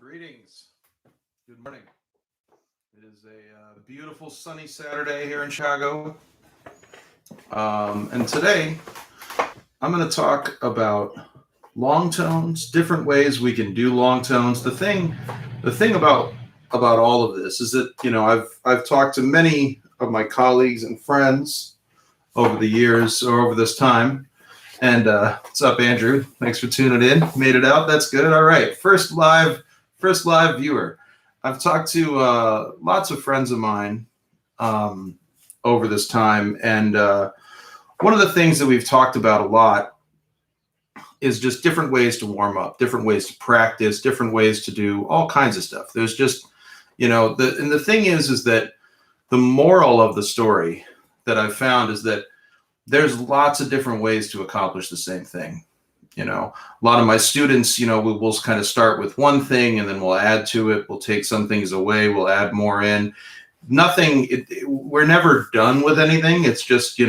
Greetings. Good morning. It is a beautiful sunny Saturday here in Chicago. And today I'm going to talk about long tones, different ways we can do long tones. The thing about all of this is that, I've talked to many of my colleagues and friends over the years or over this time. And what's up, Andrew? Thanks for tuning in. Made it out. That's good. All right. First live viewer. I've talked to lots of friends of mine over this time. And one of the things that we've talked about a lot is just different ways to warm up, different ways to practice, different ways to do all kinds of stuff. There's just, and the thing is that the moral of the story that I've found is that there's lots of different ways to accomplish the same thing. A lot of my students, we'll kind of start with one thing and then we'll add to it. We'll take some things away. We'll add more in. We're never done with anything. It's just,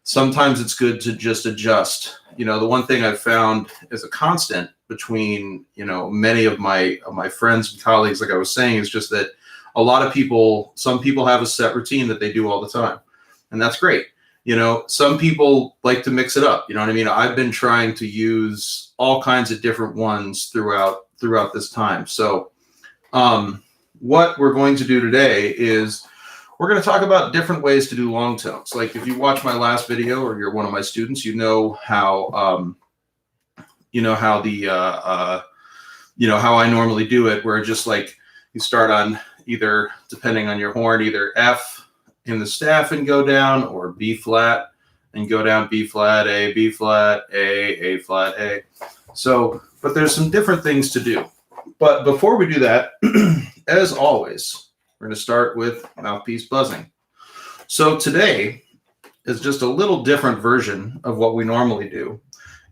sometimes it's good to just adjust. The one thing I've found as a constant between, many of my friends and colleagues, like I was saying, is just that some people have a set routine that they do all the time. And that's great. Some people like to mix it up. You know what I mean? I've been trying to use all kinds of different ones throughout this time. So what we're going to do today is we're going to talk about different ways to do long tones. Like if you watch my last video or you're one of my students, how how I normally do it, where just like you start on either, depending on your horn, either F in the staff and go down, or B flat and go down, B flat, A flat, A flat, A. So, but there's some different things to do. But before we do that, as always, we're going to start with mouthpiece buzzing. So today is just a little different version of what we normally do.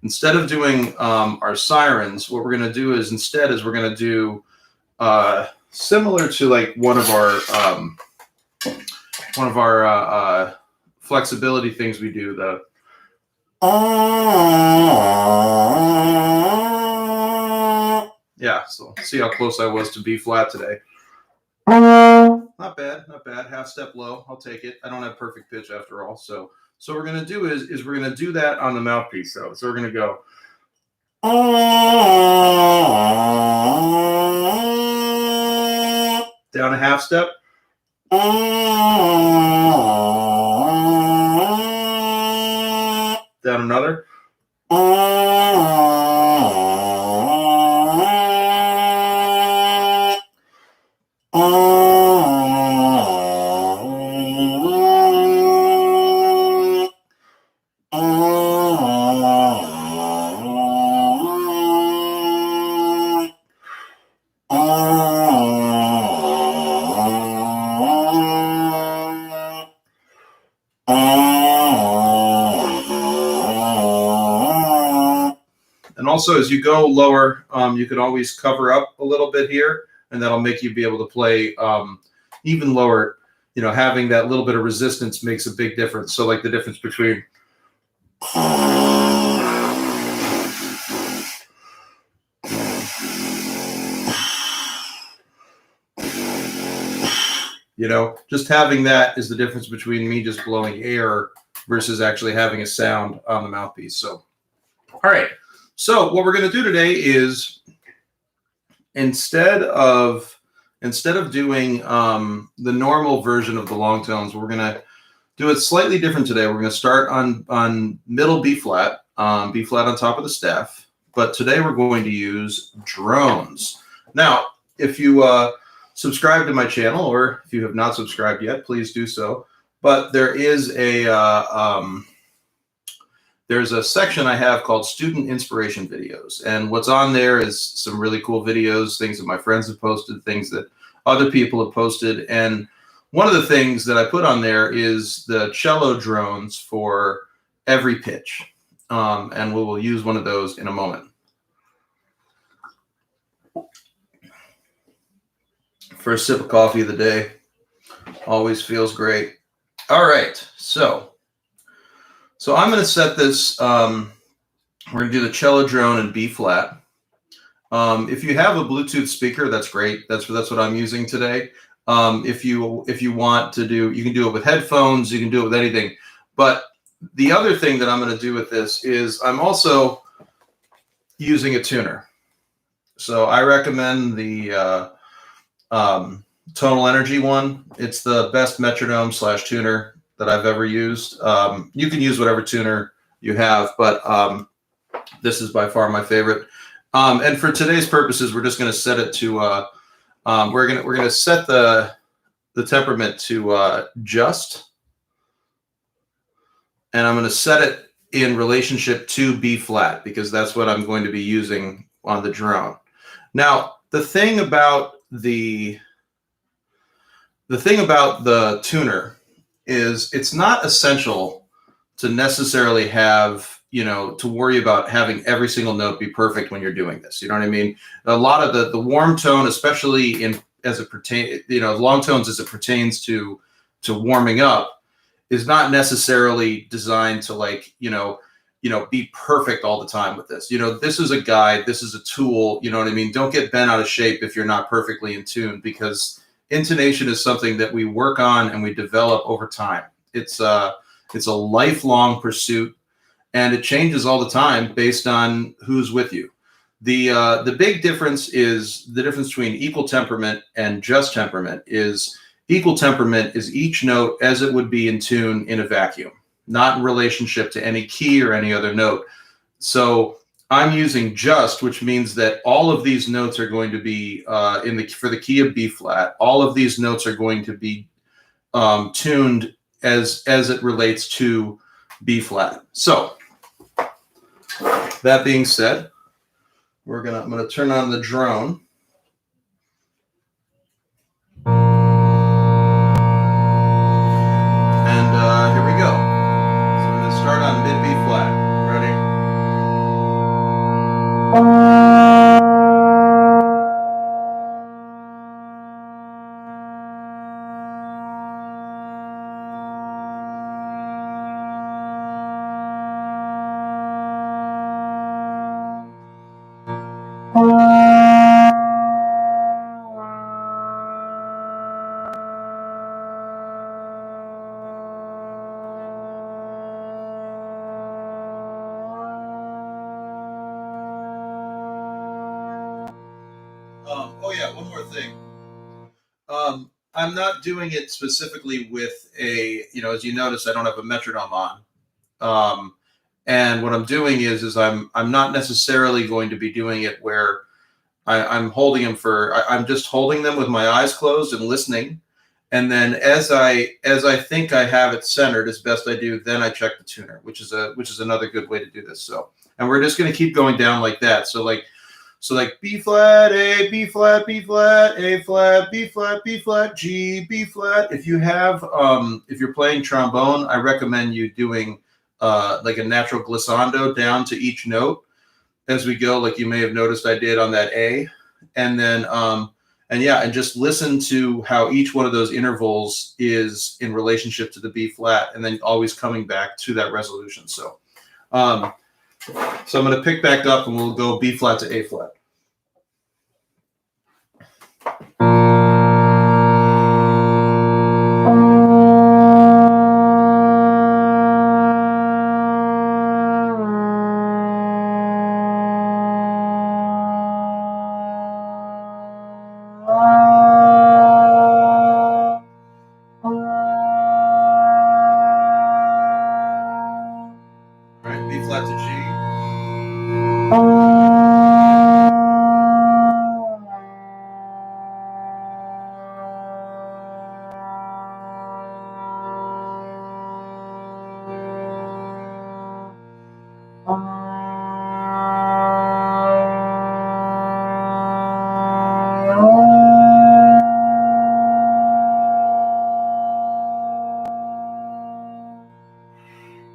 Instead of doing our sirens, what we're going to do is we're going to do similar to like one of our flexibility things we do, so see how close I was to B flat today. Not bad. Half step low. I'll take it. I don't have perfect pitch after all. So what we're going to do is we're going to do that on the mouthpiece. So we're going to go. Down a half step. Down another. And also, as you go lower, you can always cover up a little bit here, and that'll make you be able to play even lower. Having that little bit of resistance makes a big difference. So like the difference between just having that is the difference between me just blowing air versus actually having a sound on the mouthpiece. So, all right. So what we're going to do today is instead of doing the normal version of the long tones, we're going to do it slightly different today. We're going to start on middle B flat on top of the staff. But today we're going to use drones. Now, if you subscribe to my channel, or if you have not subscribed yet, please do so. But there is there's a section I have called Student Inspiration Videos. And what's on there is some really cool videos, things that my friends have posted, things that other people have posted. And one of the things that I put on there is the cello drones for every pitch. And we will use one of those in a moment. First sip of coffee of the day. Always feels great. All right, so I'm going to set this, we're going to do the cello drone in B flat, If you have a Bluetooth speaker, that's great. That's what I'm using today. If you want to do, you can do it with headphones. You can do it with anything. But the other thing that I'm going to do with this is I'm also using a tuner. So I recommend the Tonal Energy one. It's the best metronome / tuner that I've ever used. You can use whatever tuner you have, but this is by far my favorite. And for today's purposes, we're just going to set it to we're gonna set the temperament to just, and I'm going to set it in relationship to B flat because that's what I'm going to be using on the drone. Now, the thing about the tuner is it's not essential to necessarily have, to worry about having every single note be perfect when you're doing this. You know what I mean? A lot of the warm tone, especially as it pertains, long tones as it pertains to warming up, is not necessarily designed to be perfect all the time with this. This is a guide, this is a tool, you know what I mean? Don't get bent out of shape if you're not perfectly in tune, because intonation is something that we work on and we develop over time. It's a lifelong pursuit, and it changes all the time based on who's with you. The big difference is the difference between equal temperament and just temperament is equal temperament is each note as it would be in tune in a vacuum, not in relationship to any key or any other note. So I'm using just, which means that all of these notes are going to be for the key of B flat. All of these notes are going to be tuned as it relates to B flat. So that being said, I'm gonna turn on the drone. And here we go. So we're gonna start on mid B flat. Ready? Oh yeah, one more thing. I'm not doing it specifically with as you notice, I don't have a metronome on. And what I'm doing is I'm not necessarily going to be doing it where I'm holding them I'm just holding them with my eyes closed and listening. And then as I think I have it centered as best I do, then I check the tuner, which is another good way to do this. So, and we're just going to keep going down like that. So like B flat, A, B flat, B flat, A flat, B flat, B flat, G, B flat. If you have, if you're playing trombone, I recommend you doing like a natural glissando down to each note as we go, like you may have noticed I did on that A. And then, and just listen to how each one of those intervals is in relationship to the B flat, and then always coming back to that resolution. So, I'm going to pick back up and we'll go B flat to A flat. B flat to G.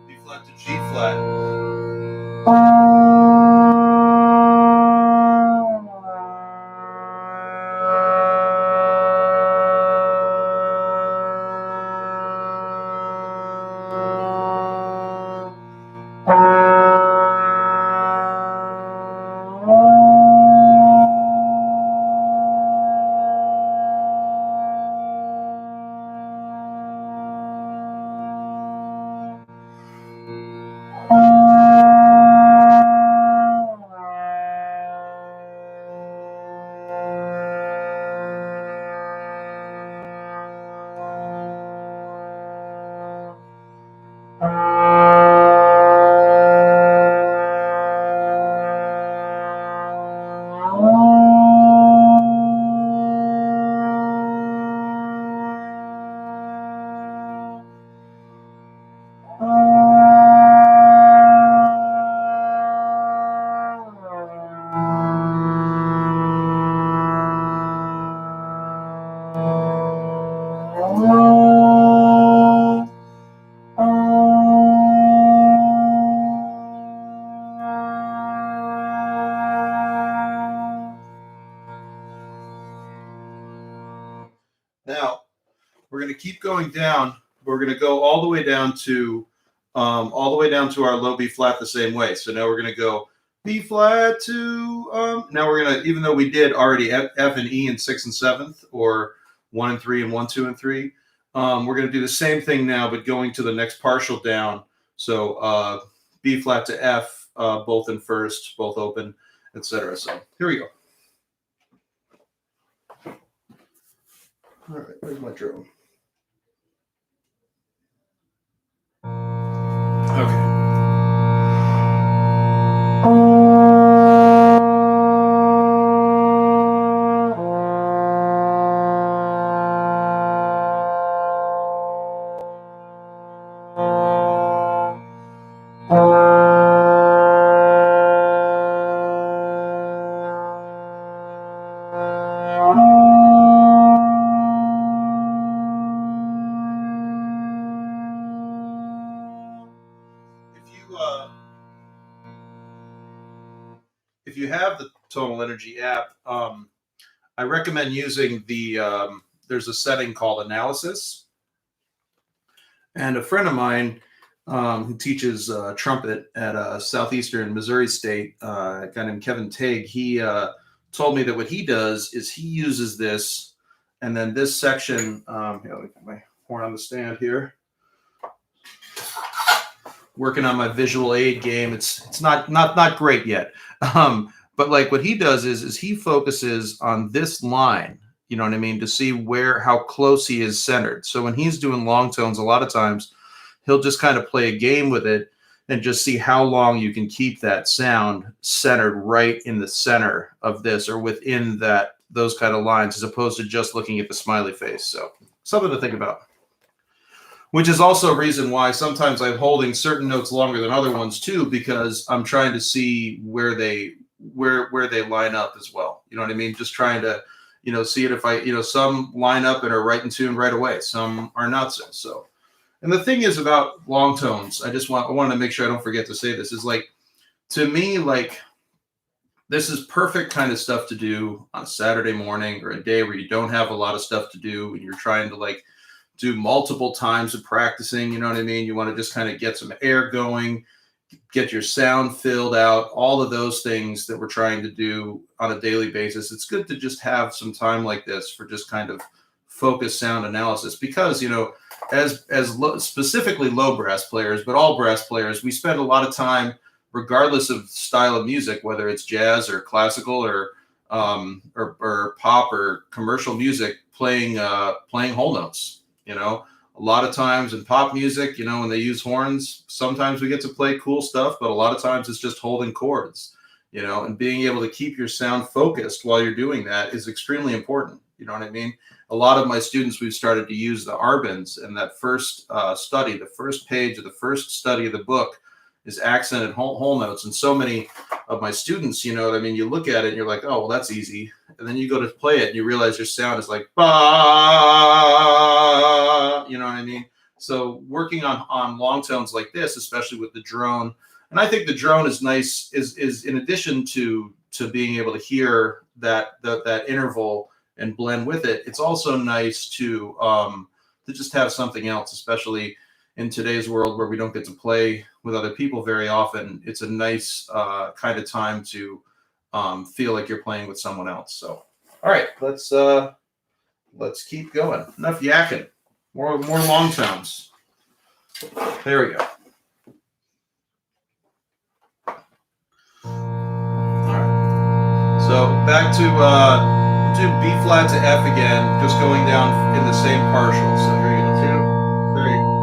B flat to G flat. We're going to keep going down. We're going to go all the way down to our low B flat the same way. So now we're going to go B flat to now we're going to, even though we did already F and E in 6th and 7th, or 1 and 3 and 1, 2 and 3. We're going to do the same thing now, but going to the next partial down. So B flat to F, both in first, both open, etc. So here we go. All right, where's my drone? Okay. If you have the Tonal Energy app, I recommend using the there's a setting called Analysis. And a friend of mine who teaches trumpet at Southeastern Missouri State, a guy named Kevin Tague, he told me that what he does is he uses this, and then this section, let me put my horn on the stand here. Working on my visual aid game. It's not great yet. But like what he does is he focuses on this line, you know what I mean, to see how close he is centered. So when he's doing long tones, a lot of times he'll just kind of play a game with it and just see how long you can keep that sound centered right in the center of this, or within those kind of lines, as opposed to just looking at the smiley face. So something to think about. Which is also a reason why sometimes I'm holding certain notes longer than other ones too, because I'm trying to see where they line up as well. You know what I mean? Just trying to, see it if some line up and are right in tune right away. Some are not so. So, and the thing is about long tones, I wanted to make sure I don't forget to say this, is like, to me, like, this is perfect kind of stuff to do on a Saturday morning or a day where you don't have a lot of stuff to do and you're trying to like do multiple times of practicing, you know what I mean? You want to just kind of get some air going, get your sound filled out, all of those things that we're trying to do on a daily basis. It's good to just have some time like this for just kind of focused sound analysis, because, specifically low brass players, but all brass players, we spend a lot of time, regardless of style of music, whether it's jazz or classical or pop or commercial music, playing whole notes. A lot of times in pop music, when they use horns, sometimes we get to play cool stuff, but a lot of times it's just holding chords, and being able to keep your sound focused while you're doing that is extremely important. You know what I mean? A lot of my students, we've started to use the Arbans, and that first study, the first page of the first study of the book is accented whole notes. And so many of my students, you look at it and you're like, oh, well, that's easy. And then you go to play it and you realize your sound is like, bah, you know what I mean? So working on long tones like this, especially with the drone, and I think the drone is nice, is in addition to being able to hear that interval and blend with it, it's also nice to just have something else, especially in today's world where we don't get to play with other people very often. It's a nice kind of time to feel like you're playing with someone else. So, all right, let's keep going. Enough yakking. More long tones. There we go. All right. So back to we'll do B flat to F again, just going down in the same partial. So here you go. 2, 3.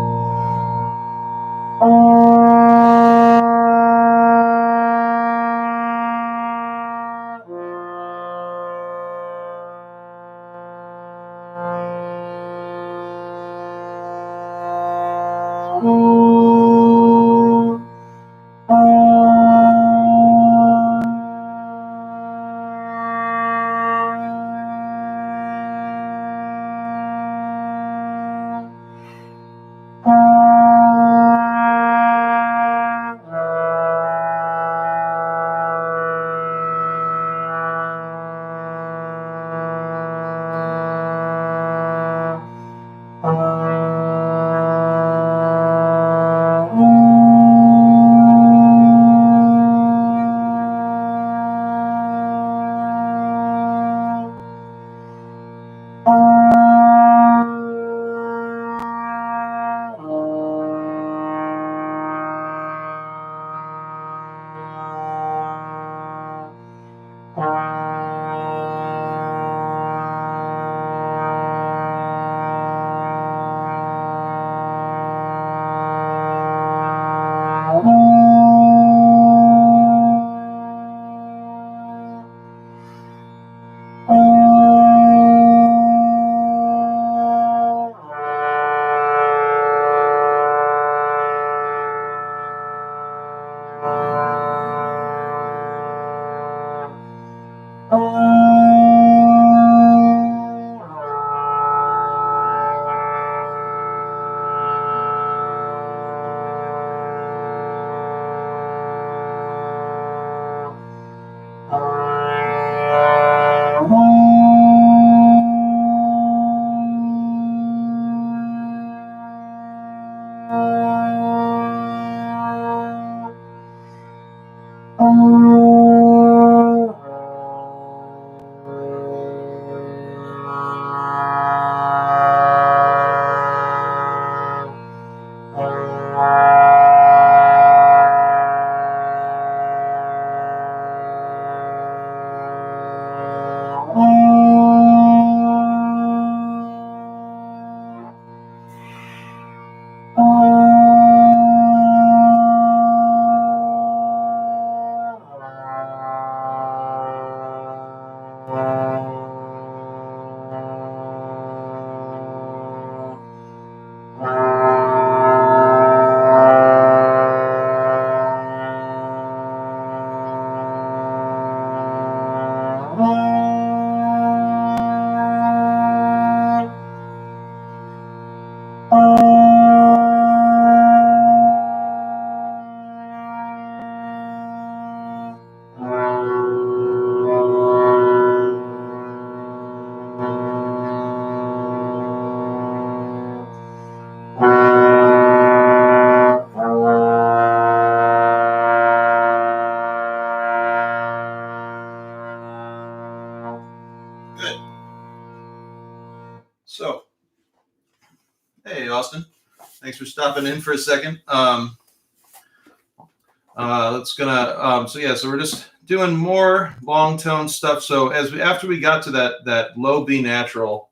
Good. So, hey, Austin. Thanks for stopping in for a second. So we're just doing more long tone stuff. So after we got to that low B natural,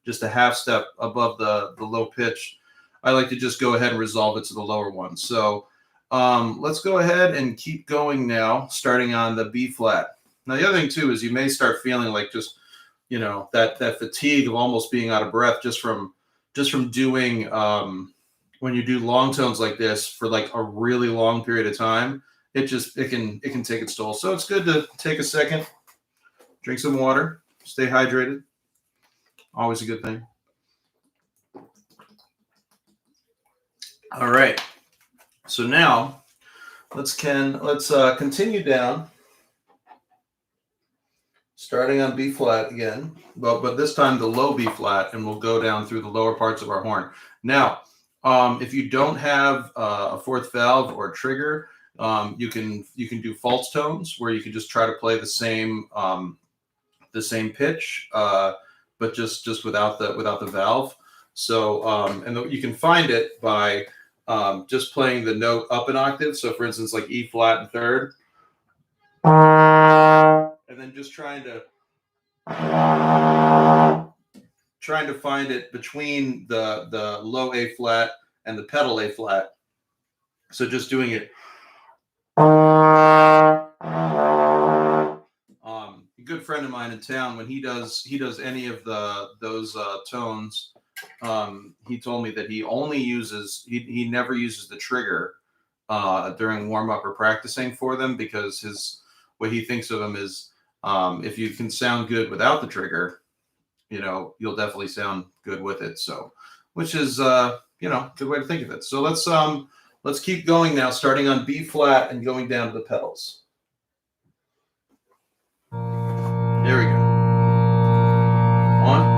just a half step above the low pitch, I like to just go ahead and resolve it to the lower one. So let's go ahead and keep going now, starting on the B flat. Now the other thing too is you may start feeling like just that fatigue of almost being out of breath just from doing when you do long tones like this for like a really long period of time. It can take its toll. So it's good to take a second, drink some water, stay hydrated. Always a good thing. All right. So now let's continue down, starting on B flat again, but this time the low B flat, and we'll go down through the lower parts of our horn. Now, if you don't have a fourth valve or a trigger, you can do false tones where you can just try to play the same pitch, but just without the valve. So you can find it by just playing the note up an octave. So for instance, like E flat and third, and then just trying to find it between the low A flat and the pedal A flat. So just doing it. A good friend of mine in town, when he does any of those tones, he told me that he never uses the trigger during warm up or practicing for them, because what he thinks of them is if you can sound good without the trigger, you'll definitely sound good with it. So, which is good way to think of it. So let's keep going now, starting on B flat and going down to the pedals. There we go. One.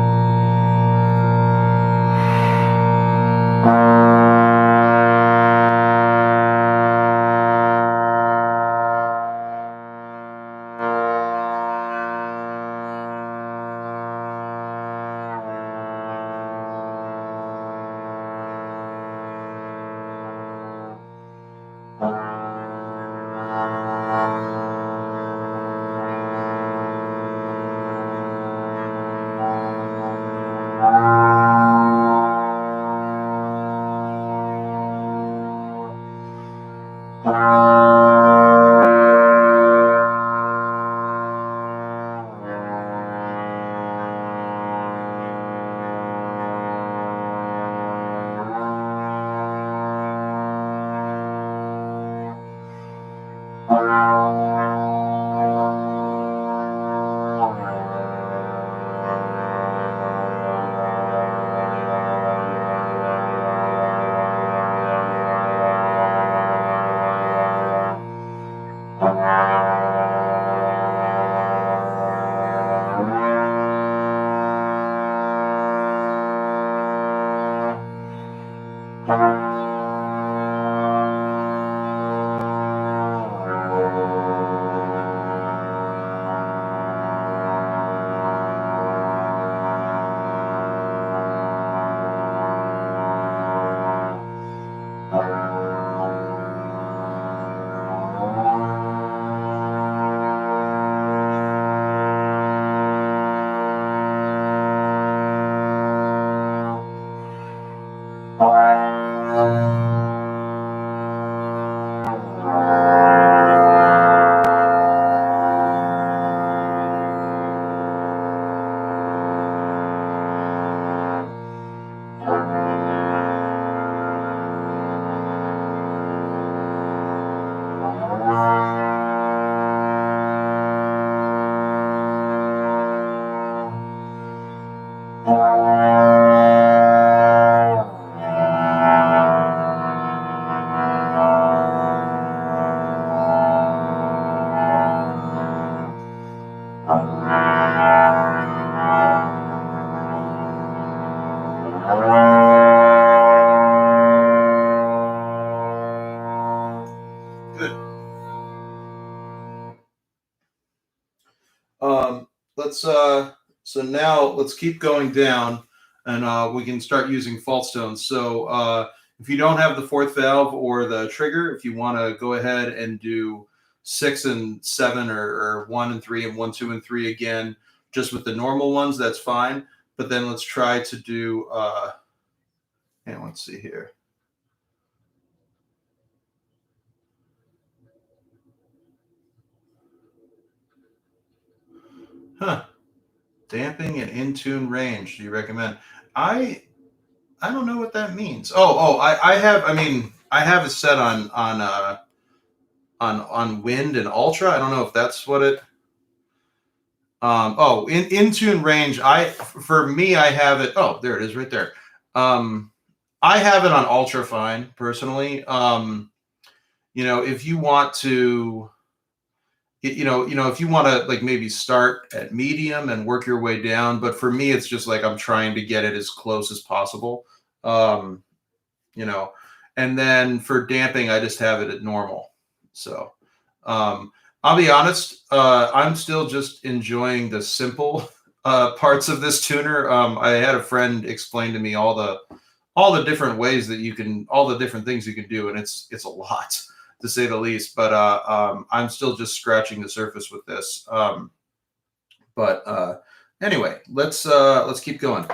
Let's so now let's keep going down, and we can start using fault tones. So if you don't have the fourth valve or the trigger, if you want to go ahead and do 6 and 7, or 1 and 3 and 1, 2 and 3 again, just with the normal ones, that's fine. But then let's try to do and let's see here. Huh. Damping and in tune range. Do you recommend? I don't know what that means. I have. I mean, I have it set on wind and ultra. I don't know if that's what it. In tune range. For me, I have it. Oh, there it is, right there. I have it on ultra fine personally. If you want to, if you want to, like, maybe start at medium and work your way down. But for me, it's just like I'm trying to get it as close as possible. Um, you know, and then for damping, I just have it at normal. So I'll be honest, I'm still just enjoying the simple parts of this tuner. I had a friend explain to me all the different ways that you can, all the different things you can do, and it's a lot, to say the least. But I'm still just scratching the surface with this. But anyway, let's keep going.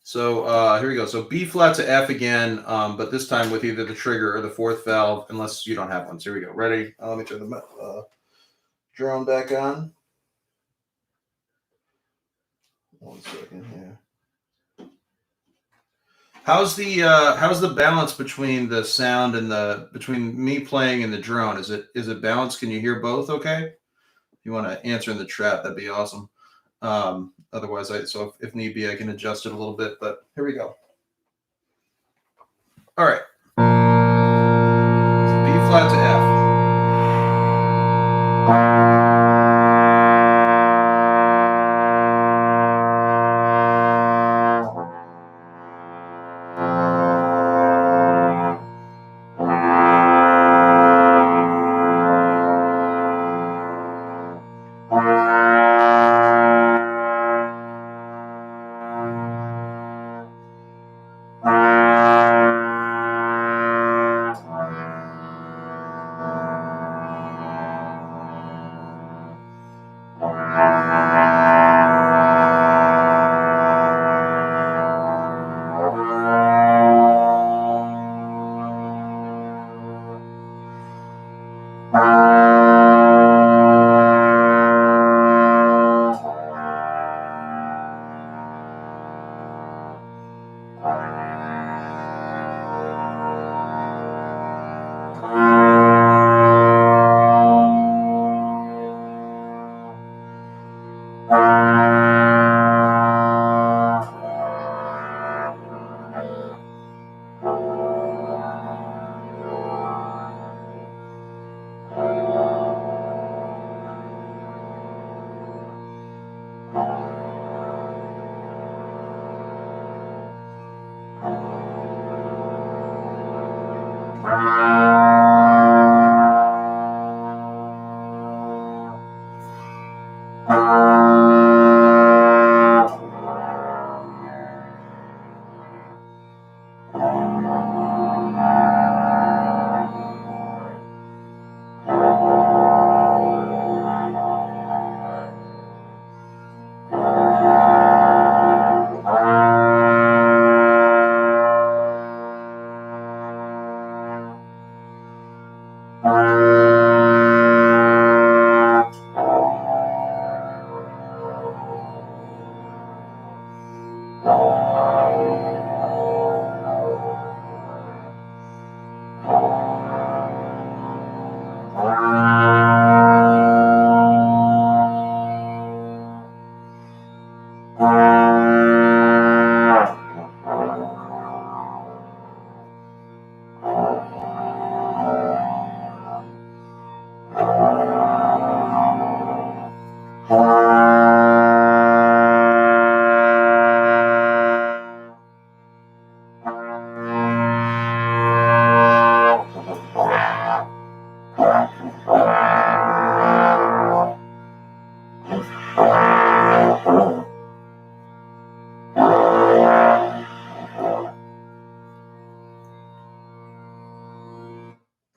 So here we go. So B flat to F again, but this time with either the trigger or the fourth valve, unless you don't have one. So here we go. Ready? Let me turn the drone back on. 1 second here. How's the balance between the sound and between me playing and the drone? Is it balanced? Can you hear both? Okay. If you want to answer in the chat, that'd be awesome. Otherwise, if need be, I can adjust it a little bit. But here we go. All right. B flat to F.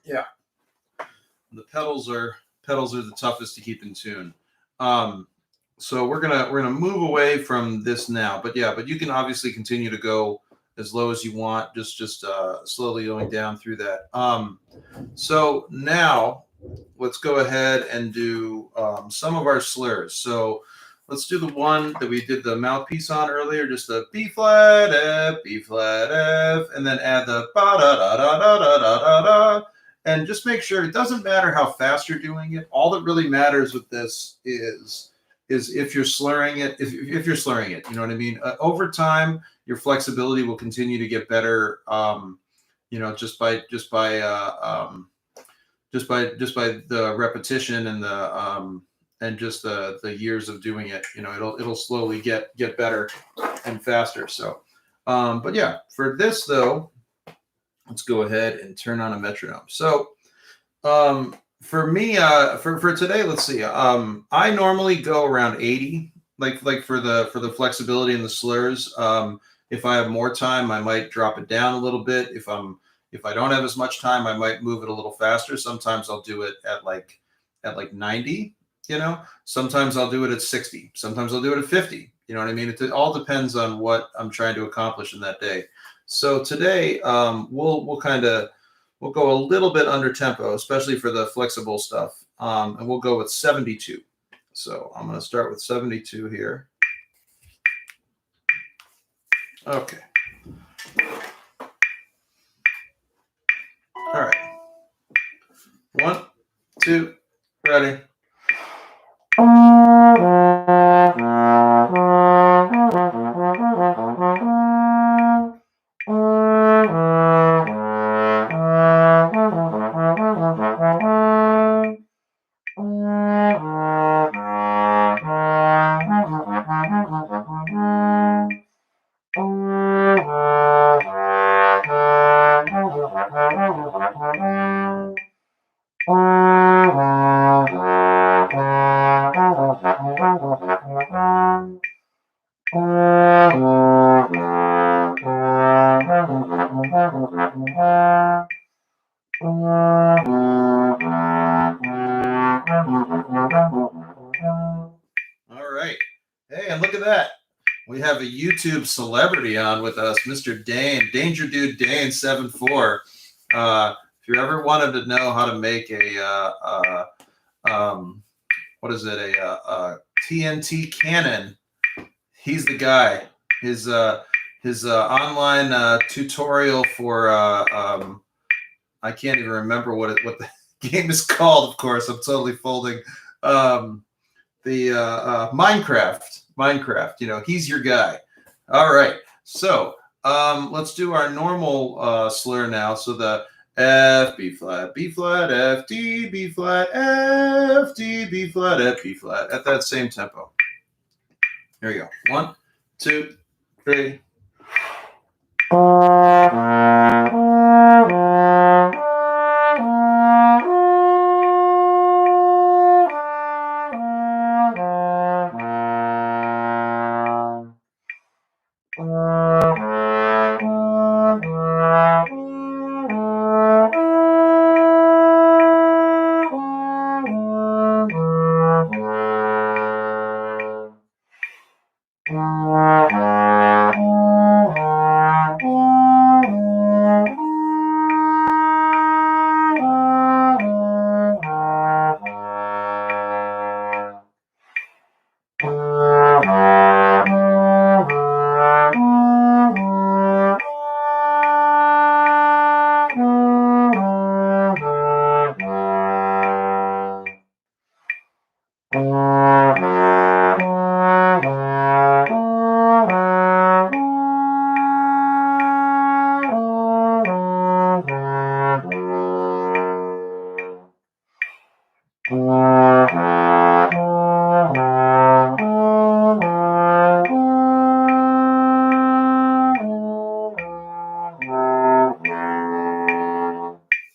Yeah. The pedals are the toughest to keep in tune. So we're gonna move away from this now, but you can obviously continue to go as low as you want, just slowly going down through that. So now let's go ahead and do some of our slurs. So let's do the one that we did the mouthpiece on earlier, just the B flat F, B flat F, and then add the ba da da da da da da da da. And just make sure it doesn't matter how fast you're doing it. All that really matters with this is if you're slurring it. If you're slurring it, you know what I mean. Over time, your flexibility will continue to get better. Just by the repetition and just the years of doing it. It'll slowly get better and faster. So, but yeah, for this though. Let's go ahead and turn on a metronome. So for me, for today, let's see. I normally go around 80, like for the flexibility and the slurs. If I have more time, I might drop it down a little bit. If I don't have as much time, I might move it a little faster. Sometimes I'll do it at like 90, Sometimes I'll do it at 60. Sometimes I'll do it at 50. You know what I mean? It all depends on what I'm trying to accomplish in that day. So today, we'll go a little bit under tempo, especially for the flexible stuff, and we'll go with 72. So I'm going to start with 72 here. Okay. All right. 1, 2, ready. All right. Hey, and look at that. We have a YouTube celebrity on with us, Mr. Dane, Danger Dude Dane 74. If you ever wanted to know how to make a TNT cannon, he's the guy. His online tutorial for I can't even remember what the game is called. Of course, I'm totally folding. The Minecraft. He's your guy. All right. So let's do our normal slur now. So the F, B flat, F, D, B flat, F, D, B flat, F, B flat at that same tempo. Here we go. 1, 2, 3.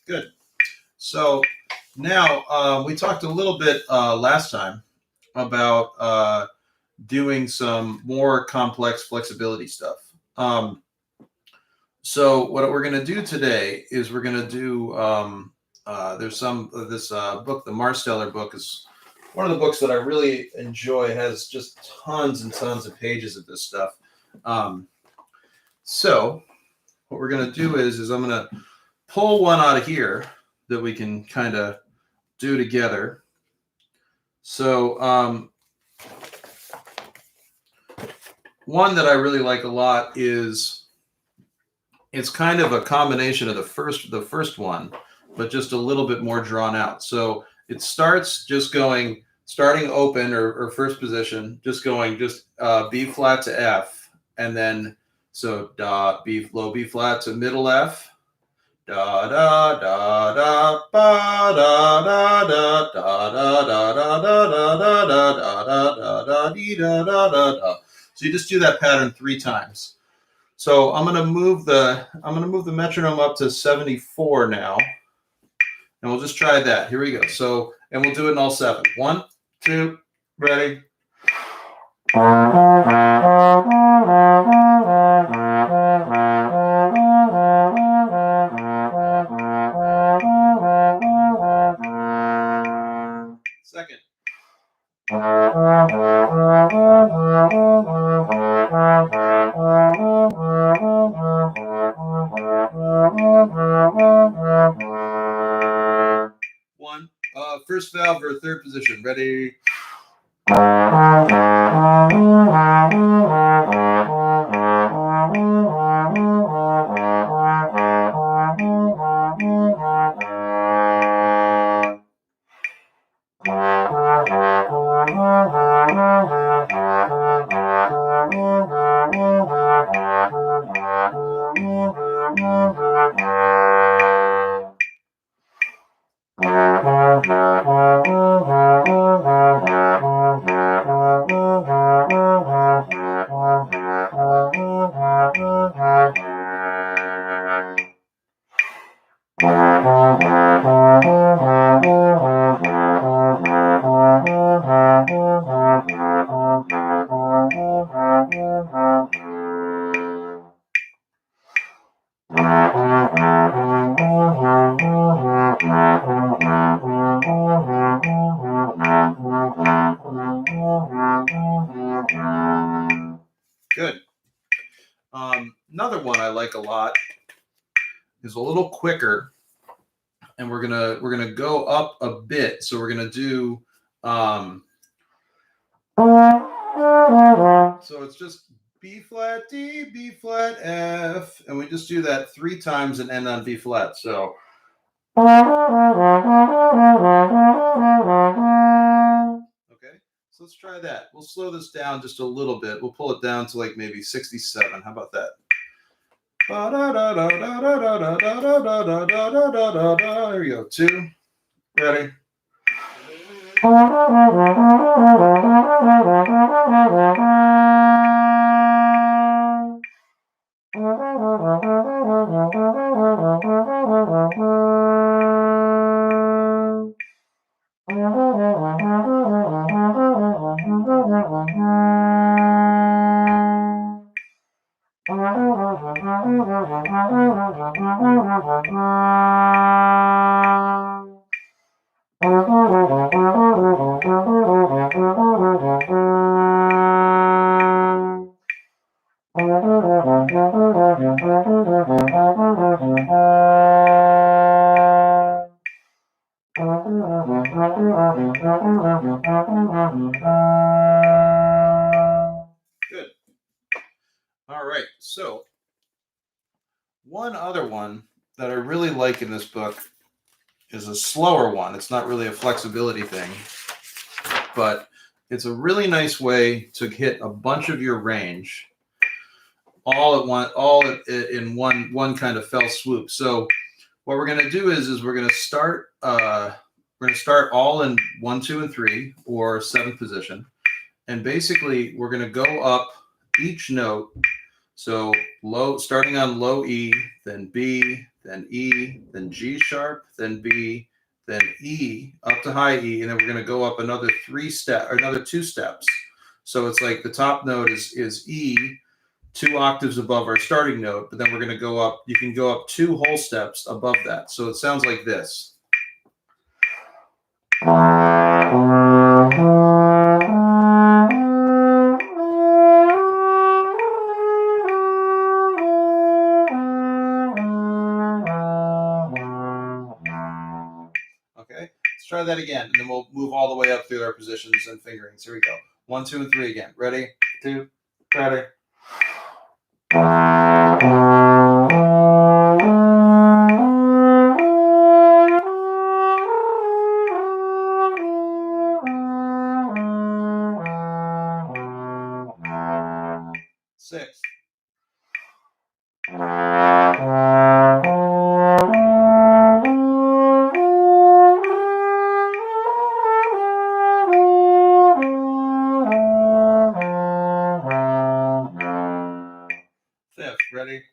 Good. So now we talked a little bit last time about doing some more complex flexibility stuff. So what we're going to do today is we're going to do There's some of this book, the Marsteller book, is one of the books that I really enjoy. It has just tons and tons of pages of this stuff. So what we're going to do is I'm going to pull one out of here that we can kind of do together. So one that I really like a lot is, it's kind of a combination of the first one, but just a little bit more drawn out. So it starts just starting open or first position, just going B flat to F, and then so low B flat to middle F, da da da da ba da da da da da da da da da da da da da dee da da da da. So you just do that pattern 3 times. So I'm gonna move the metronome up to 74 now, and we'll just try that. Here we go. So, and we'll do it in all 7. 1, 2, ready. Second. One. First valve or third position. Ready. Good. Another one I like a lot is a little quicker, and we're gonna go up a bit. So we're gonna do so it's just B flat D, B flat F, and we just do that 3 times and end on B flat. So okay, so let's try that. We'll slow this down just a little bit. We'll pull it down to like maybe 67. How about that? There we go. 2. Ready. Good. All right. So one other one that I really like in this book is a slower one. It's not really a flexibility thing, but it's a really nice way to hit a bunch of your range all in one kind of fell swoop. So what we're going to do is we're going to start all in 1, 2, and 3 or 7th position, and basically we're going to go up each note. So low, starting on low E, then B, then E, then G sharp, then B, then E, up to high E, and then we're going to go up another 2 steps. So it's like the top note is E, 2 octaves above our starting note, but then we're going to go up. You can go up 2 whole steps above that. So it sounds like this. Okay, let's try that again, and then we'll move all the way up through our positions and fingerings. Here we go. 1, 2, and 3 again. Ready? 2, ready. 6. Fifth, ready?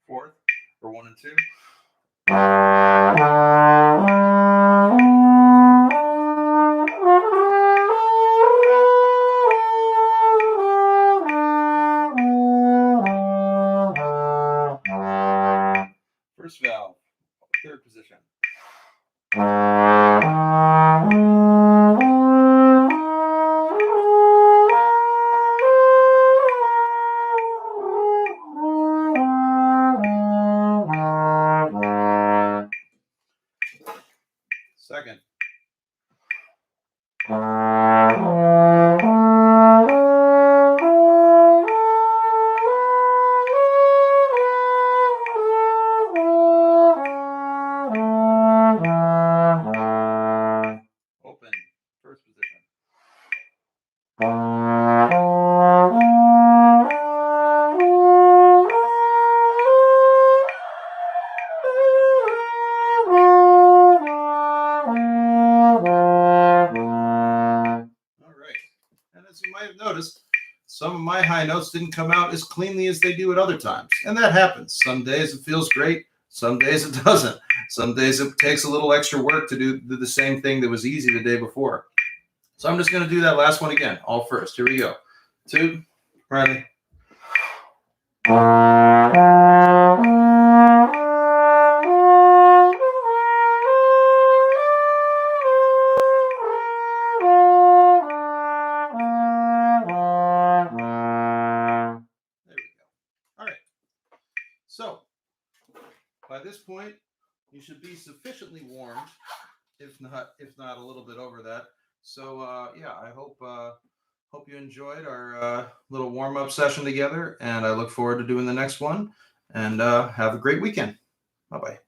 Fourth, for 1 and 2. First valve, third position. Second. Open, first position. And as you might have noticed, some of my high notes didn't come out as cleanly as they do at other times. And that happens. Some days it feels great. Some days it doesn't. Some days it takes a little extra work to do the same thing that was easy the day before. So I'm just going to do that last one again, all first. Here we go. 2, ready. So, by this point, you should be sufficiently warmed, if not a little bit over that. So, yeah, I hope you enjoyed our little warm up session together, and I look forward to doing the next one. And have a great weekend. Bye bye.